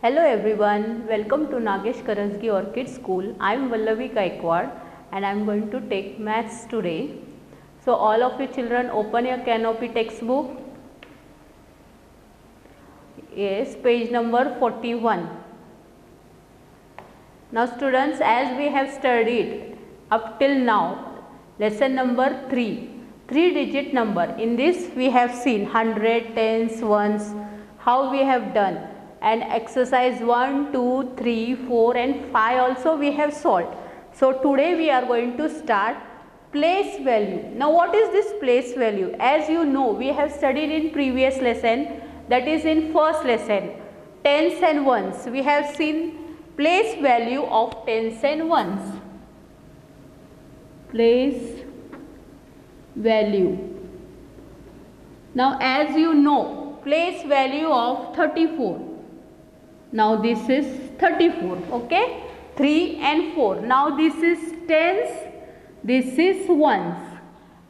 Hello everyone, welcome to Nagesh Karasgi Orchid School. I am Vallavi Gaikwad and I am going to take maths today. So all of you children open your Canopy textbook. Yes, page number 41. Now students, as we have studied up till now, lesson number 3, 3-digit number. In this we have seen 100, tens, ones, how we have done. And exercise 1, 2, 3, 4 and 5 also we have solved. So today we are going to start place value. Now what is this place value? As you know, we have studied in previous lesson, that is in first lesson, tens and ones. We have seen place value of tens and ones. Place value. Now as you know, place value of 34. Now this is 34, okay, 3 and 4. Now this is tens, this is ones.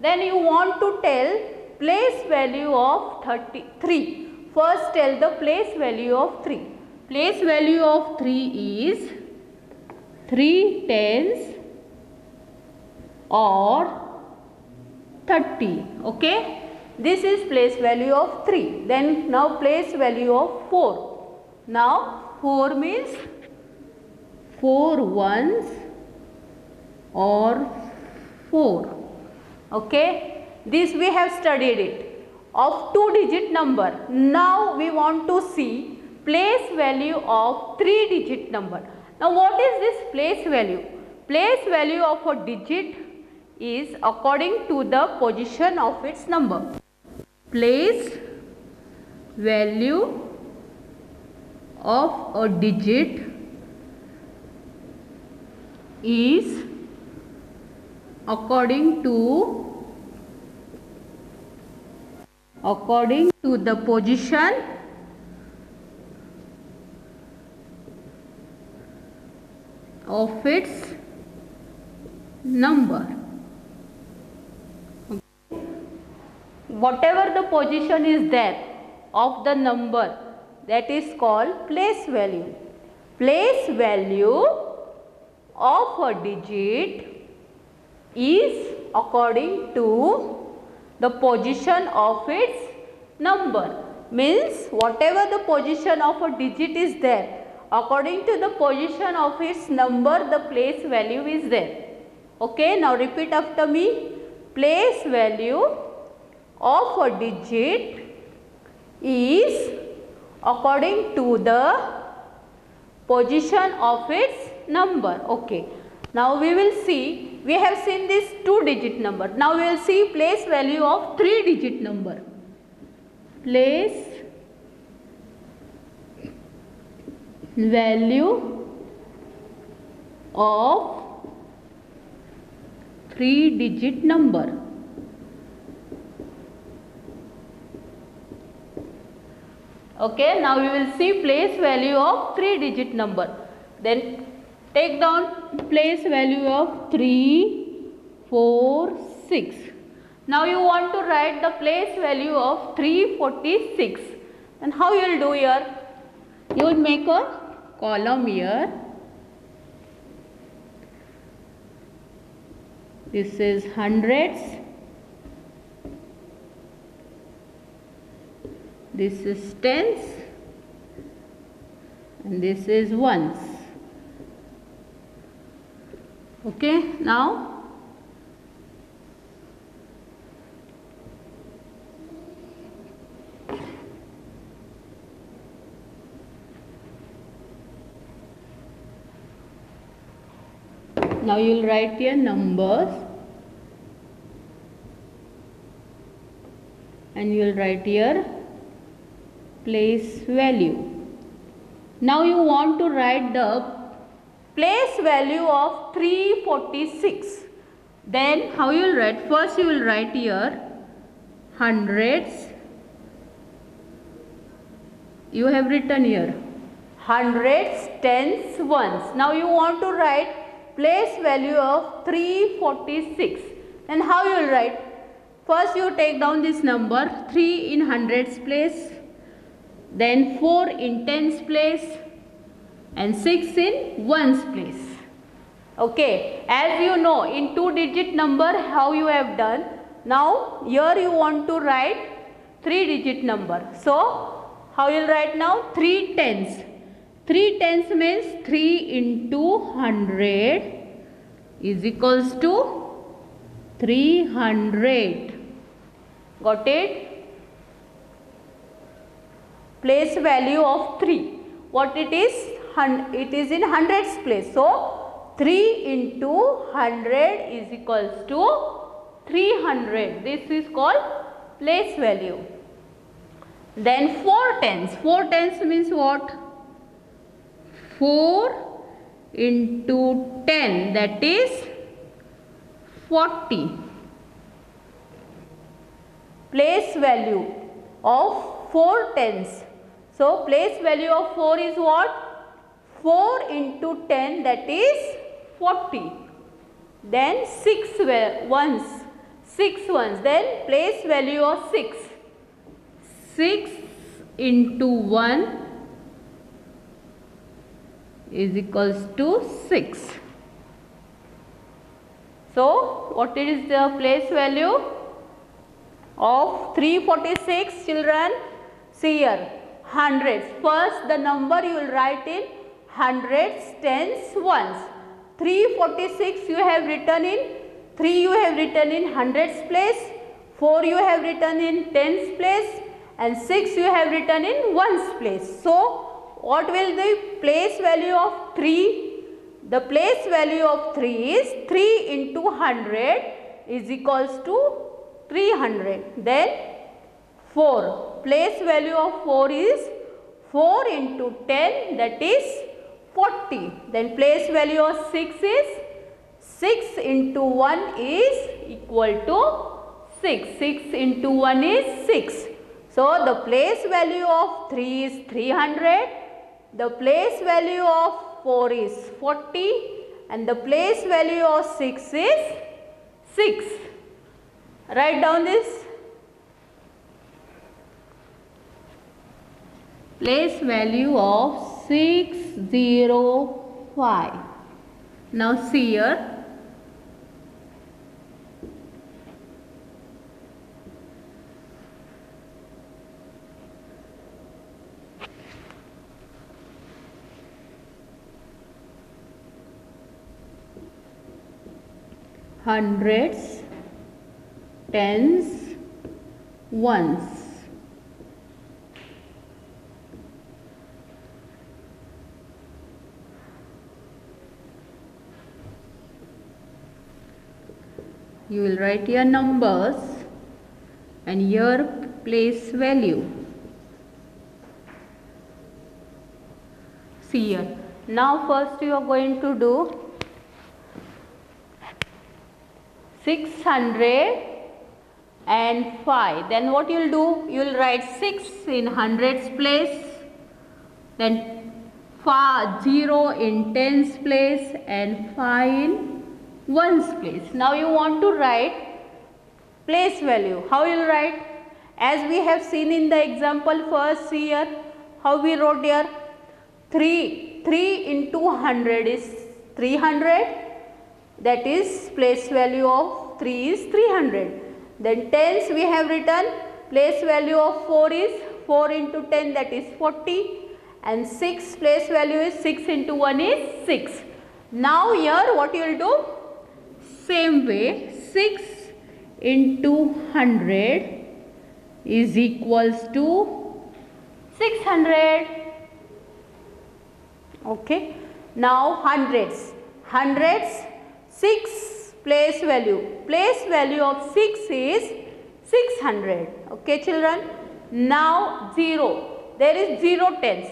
Then you want to tell place value of 33. First tell the place value of 3. Place value of 3 is 3 tens or 30, okay. This is place value of 3. Then now place value of 4. Now 4 means 4 ones or 4, okay. This we have studied it. Of 2-digit number. Now we want to see place value of 3-digit number. Now what is this place value? Place value of a digit is according to the position of its number. Place value of a digit is according to the position of its number. Whatever the position is there of the number, that is called place value. Place value of a digit is according to the position of its number. Means whatever the position of a digit is there, according to the position of its number, the place value is there. Okay, now repeat after me. Place value of a digit is according to the position of its number. Okay. Now we will see, we have seen this 2-digit number. Now we will see place value of 3-digit number. Place value of 3-digit number. Okay, now we will see place value of 3-digit number. Then take down place value of 3, 4, 6. Now you want to write the place value of 346. And how you will do here? You will make a column here. This is hundreds. This is tens. And this is ones. Okay, now you will write here numbers and you will write here place value. Now you want to write the place value of 346. Then how you will write? First you will write here hundreds. You have written here hundreds, tens, ones. Now you want to write place value of 346. Then how you will write? First you take down this number 3 in hundreds place, then 4 in tens place, and 6 in ones place. Okay, as you know, in 2-digit number how you have done. Now here you want to write 3-digit number. So how you will write now? 3 tens. 3 tens means 3 into 100 is equals to 300. Got it? Place value of 3. What it is? It is in hundreds place. So 3 into 100 is equals to 300. This is called place value. Then 4 tens. 4 tens means what? 4 into 10, that is 40. Place value of 4 tens. So place value of 4 is what? 4 into 10, that is 40. Then 6 ones. 6 ones. Then place value of 6. 6 into 1 is equals to 6. So what is the place value of 346, children? See here, hundreds. First the number you will write in hundreds, tens, ones. 346 you have written in 3 you have written in hundreds place, 4 you have written in tens place, and 6 you have written in ones place. So what will the place value of 3? The place value of 3 is 3 into 100 is equals to 300. Then 4. Place value of 4 is 4 into 10, that is 40. Then place value of 6 is 6 into 1 is equal to 6. 6 into 1 is 6. So the place value of 3 is 300. The place value of 4 is 40 and the place value of 6 is 6. Write down this. Place value of 605. Now see here. Hundreds, tens, ones. You will write your numbers and your place value. See here. Now first you are going to do 605. Then what you will do? You will write 6 in hundreds place, then 0 in tens place and 5 in ones place. Now you want to write place value. How you will write? As we have seen in the example first, here how we wrote here. 3 into 100 is 300. That is place value of 3 is 300. Then tens we have written, place value of 4 is 4 into 10, that is 40, and 6 place value is 6 into 1 is 6. Now here what you will do? Same way, 6 into 100 is equals to 600. Okay. Now hundreds. 6 place value. Place value of 6 is 600. Okay, children. Now 0. There is 0 tens.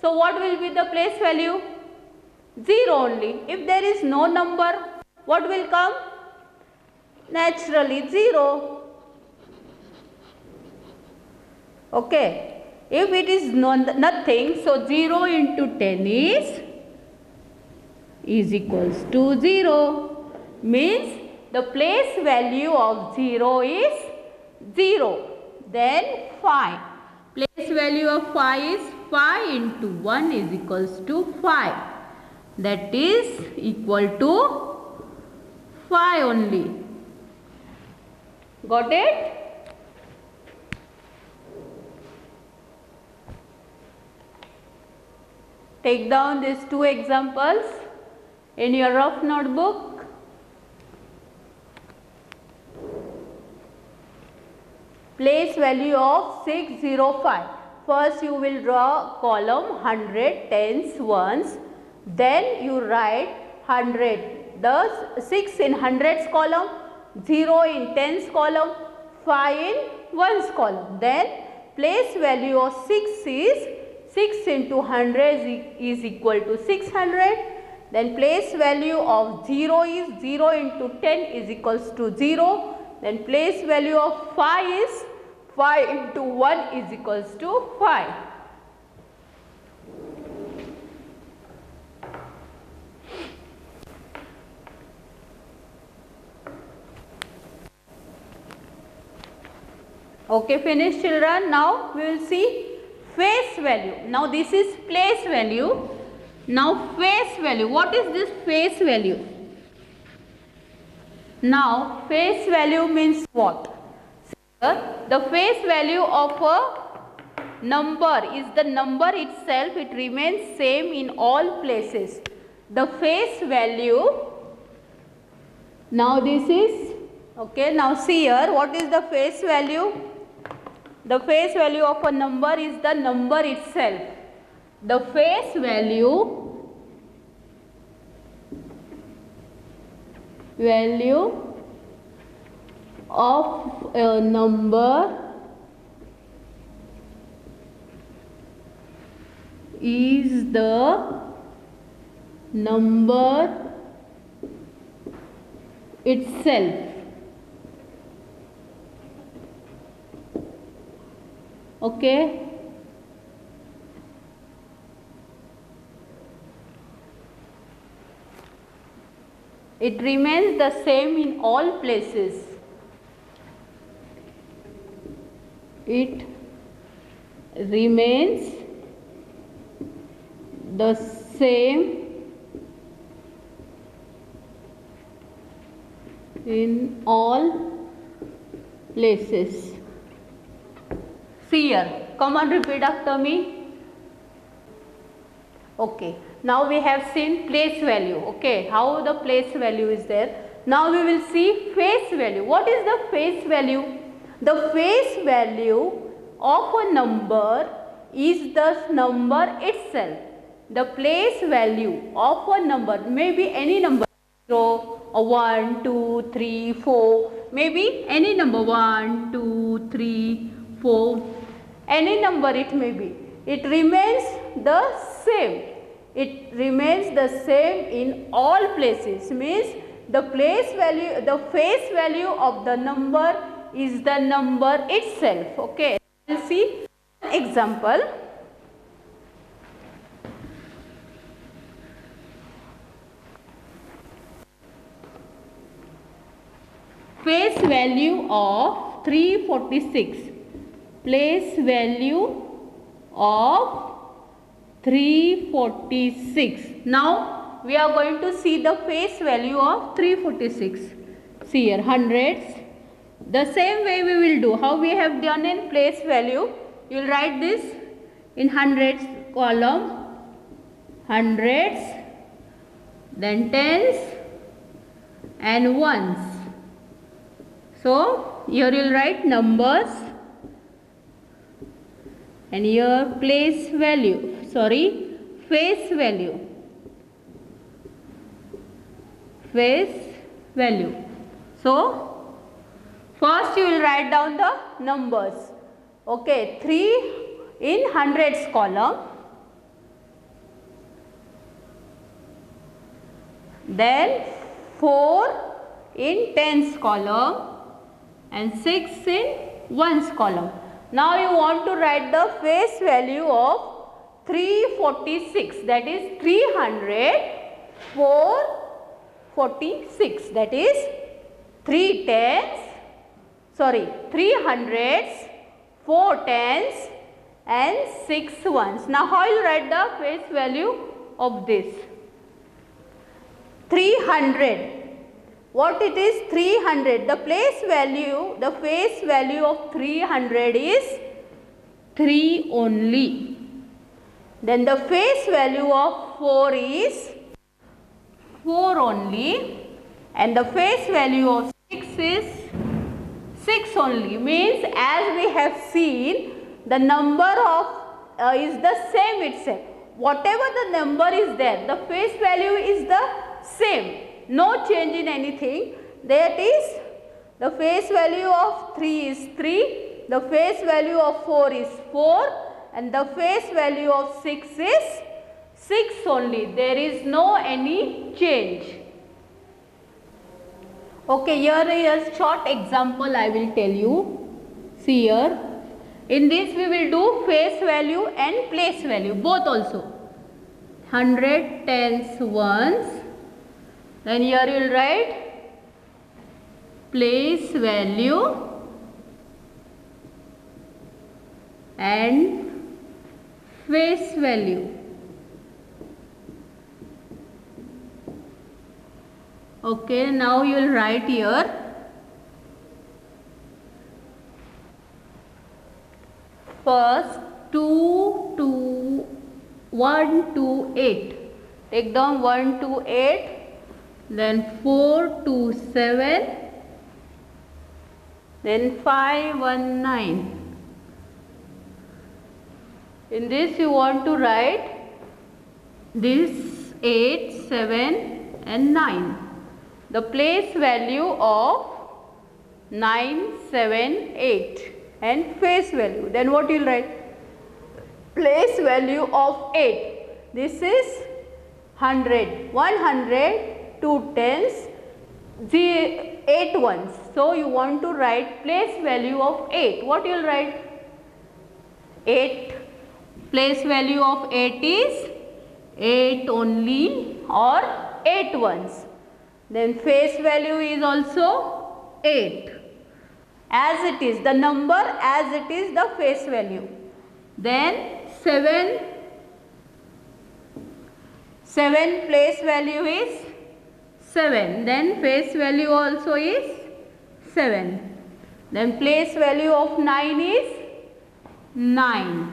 So what will be the place value? 0 only. If there is no number, what will come? Naturally 0. Okay. If it is nothing, so 0 into 10 is equals to 0. Means the place value of 0 is 0. Then 5. Place value of 5 is 5 into 1 is equals to 5. That is equal to 5 only. Got it? Take down these two examples in your rough notebook. Place value of 605. First you will draw column 100, tens, ones. Then you write 100. The 6 in hundreds column, 0 in tens column, 5 in ones column. Then place value of 6 is 6 into 100 is equal to 600. Then place value of 0 is 0 into 10 is equals to 0. Then place value of 5 is 5 into 1 is equals to 5. Okay, finished children. Now we will see face value. Now this is place value. Now face value. What is this face value? Now face value means what? The face value of a number is the number itself. It remains same in all places. The face value. Now this is okay. Now see here. What is the face value? The face value of a number is the number itself. The face value of a number is the number itself. Okay. It remains the same in all places. It remains the same in all places. See here. Come on, repeat after me. Okay. Now we have seen place value. Okay. How the place value is there. Now we will see face value. What is the face value? The face value of a number is the number itself. The place value of a number may be any number, 0, 1, 2, 3, 4, maybe any number 1, 2, 3, 4, any number it may be. It remains the same. It remains the same in all places. Means the place value, the face value of the number is the number itself. Okay. We'll see an example. Face value of 346. Place value of 346. Now we are going to see the face value of 346. See here, hundreds. The same way we will do. How we have done in place value. You will write this in hundreds column. Hundreds. Then tens and ones. So here you will write numbers. And here place value. Sorry, face value. Face value. So first you will write down the numbers. Okay, 3 in hundreds column. Then 4 in tens column. And 6 in ones column. Now you want to write the face value of 346. That is 446. That is 3 tens. Sorry, 3 hundreds, 4 tens and 6 ones. Now how you write the face value of this? 300. What it is? 300. The face value of 300 is 3 only. Then the face value of 4 is 4 only, and the face value of 6 is 6 only. Means as we have seen, the number of is the same itself. Whatever the number is there, the face value is the same. No change in anything. That is, the face value of 3 is 3, the face value of 4 is 4, and the face value of 6 is 6 only. There is no any change. Okay, here is a short example I will tell you. See here. In this we will do face value and place value, both also. 100 tens ones. Then here you will write place value and face value. Okay, now you will write here first 2 to 1 to 8. Take down 1 to 8. Then 4 to 7, then 5, 1, 9. In this you want to write this 8, 7 and 9. The place value of 9, 7, 8 and face value. Then what you will write? Place value of 8. This is 100. 100. 2 tens, 8 ones. So you want to write place value of 8. What you will write? 8. Place value of 8 is 8 only or 8 ones. Then face value is also 8. As it is, the number as it is the face value. Then 7 place value is 7. Then face value also is 7. Then place value of 9 is 9.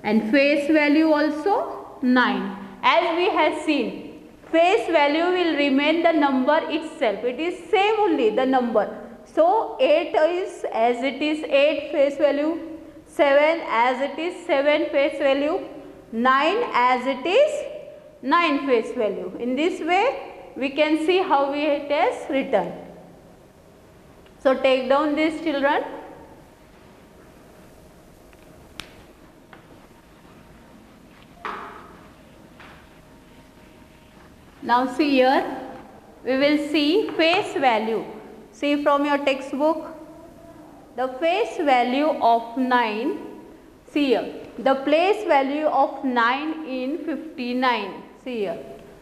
And face value also 9. As we have seen, face value will remain the number itself. It is same only the number. So 8 is as it is 8 face value. 7 as it is 7 face value. 9 as it is 9 face value. In this way, we can see how it is written. So take down this, children. Now see here, we will see face value. See from your textbook, the face value of 9. See here, the place value of 9 in 59. See here.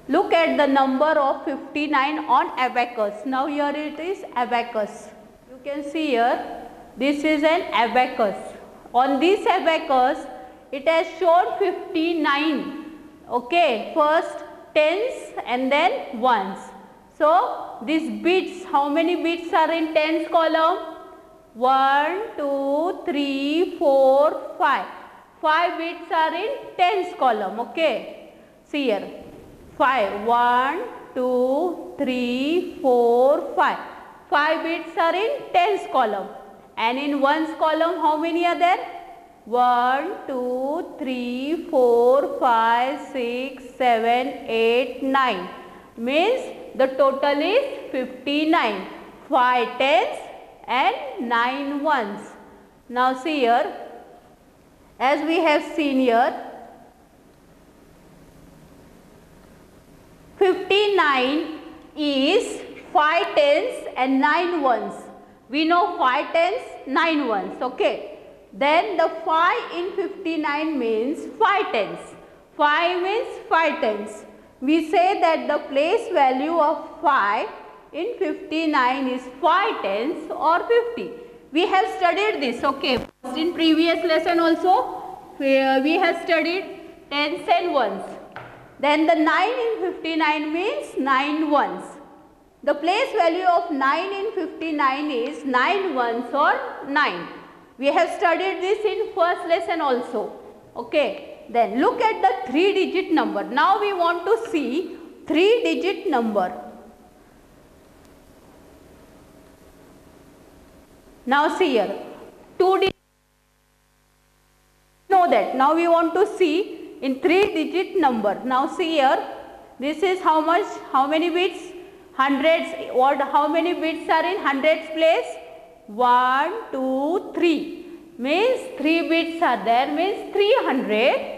Look at the number of 59 on abacus. Now here it is abacus. You can see here, this is an abacus. On this abacus, it has shown 59. Okay, first tens and then ones. So these bits, how many bits are in tens column? 1, 2, 3, 4, 5. 5 bits are in tens column. Okay, see here. 5. 1, 2, 3, 4, 5. 5 bits are in tens column. And in ones column, how many are there? 1, 2, 3, 4, 5, 6, 7, 8, 9. Means the total is 59. 5 tens and 9 ones. Now see here, as we have seen here, 59 is 5 tens and 9 ones. We know 5 tens, 9 ones. Okay. Then the 5 in 59 means 5 tens. 5 means 5 tens. We say that the place value of 5 in 59 is 5 tens or 50. We have studied this. Okay. In previous lesson also we have studied tens and ones. Then the 9 in 59 means 9 ones. The place value of 9 in 59 is 9 ones or 9. We have studied this in first lesson also. Okay. Then look at the 3-digit number. Now we want to see 3-digit number. Now see here. 2-digit. Know that. Now we want to see in 3-digit number. Now see here. This is how much? How many bits? Hundreds. What? How many bits are in hundreds place? 1, 2, 3. Means 3 bits are there. Means 300.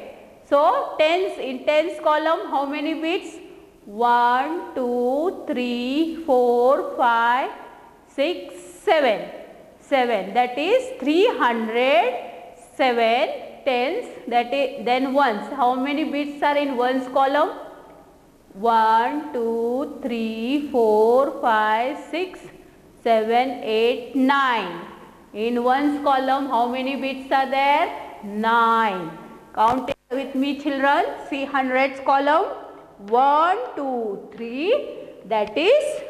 So tens, in tens column, how many bits? 1, 2, 3, 4, 5, 6, 7. 7. That is 307 tens. That is then ones. How many bits are in ones column? 1, 2, 3, 4, 5, 6, 7, 8, 9. In ones column, how many bits are there? 9. Count it with me, children. See hundreds column. 1, 2, 3. That is.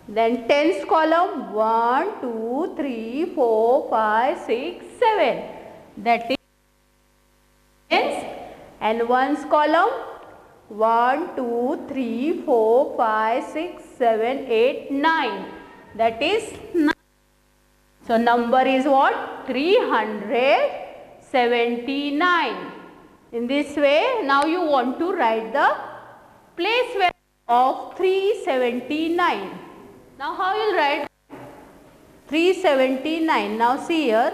Then tens column. 1, 2, 3, 4, 5, 6, 7. That is tens. And ones column. 1, 2, 3, 4, 5, 6, 7, 8, 9. That is 9. So number is what? 379. In this way, now you want to write the place value of 379. Now how you will write 379? Now see here,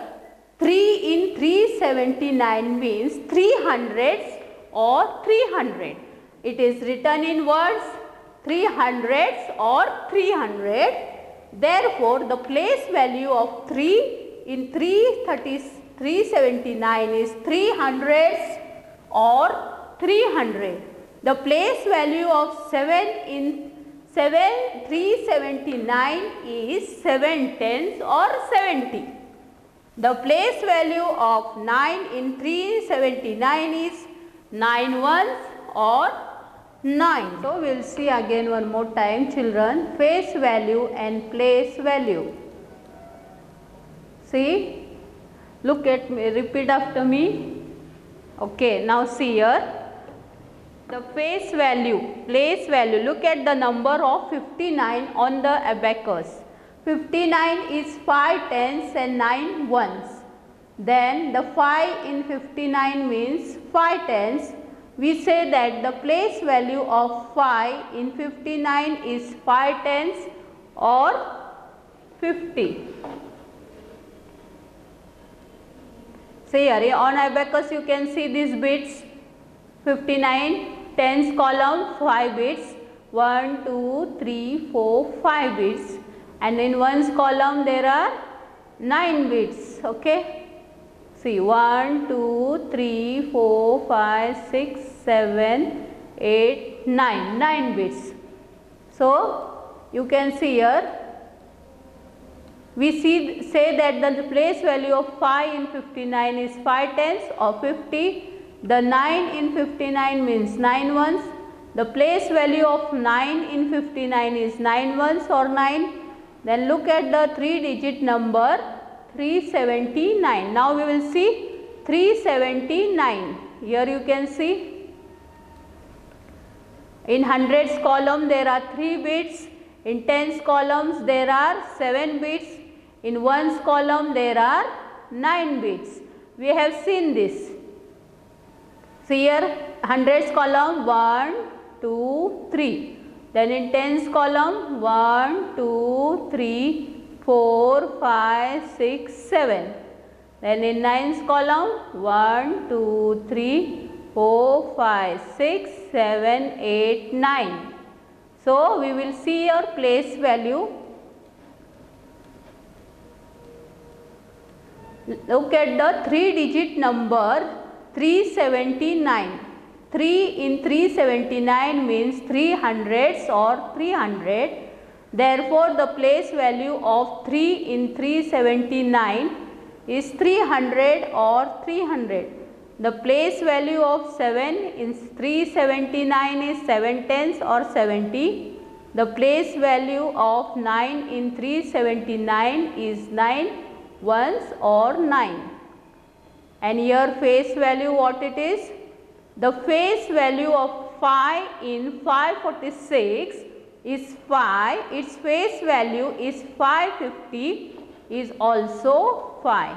3 in 379 means 300s or 300. It is written in words 300s or 300. Therefore, the place value of 3 in 379 is 300s or 300. The place value of 7 in 379 is 7 tens or 70. The place value of 9 in 379 is 9 ones or 9. So, we will see again one more time, children, face value and place value. See, look at me, repeat after me. Okay, now see here, the face value, place value, look at the number of 59 on the abacus. 59 is 5 tens and 9 ones. Then the 5 in 59 means 5 tens. We say that the place value of 5 in 59 is 5 tens or 50. See here, on abacus you can see these bits. 59 tens column, 5 bits. 1, 2, 3, 4, 5 bits. And in ones column there are 9 bits. Okay. See 1, 2, 3, 4, 5, 6, 7, 8, 9. 9 bits. So you can see here, we say that the place value of 5 in 59 is 5 tens or 50. The 9 in 59 means 9 ones. The place value of 9 in 59 is 9 ones or 9. Then look at the 3-digit number 379. Now we will see 379. Here you can see in hundreds column there are 3 bits. In tens columns there are 7 bits. In ones column there are 9 bits. We have seen this. See here, hundreds column 1, 2, 3. Then in tens column 1, 2, 3, 4, 5, 6, 7. Then in nines column 1, 2, 3, 4, 5, 6, 7, 8, 9. So we will see your place value. Look at the 3-digit number 379. 3 in 379 means 300s or 300. Therefore, the place value of 3 in 379 is 300 or 300. The place value of 7 in 379 is 7 tenths or 70. The place value of 9 in 379 is 9 ones or 9. And here face value what it is? The face value of 5 in 546 is 5. Its face value is 550 is also 5.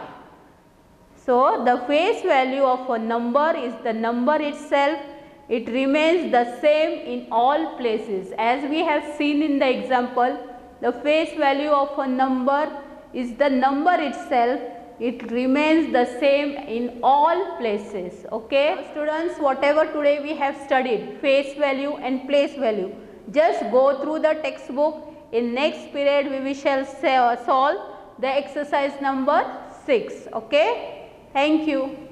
So, the face value of a number is the number itself. It remains the same in all places. As we have seen in the example, the face value of a number is the number itself. It remains the same in all places. Okay. Students, whatever today we have studied, face value and place value, just go through the textbook. In next period we shall solve the exercise number 6. Okay. Thank you.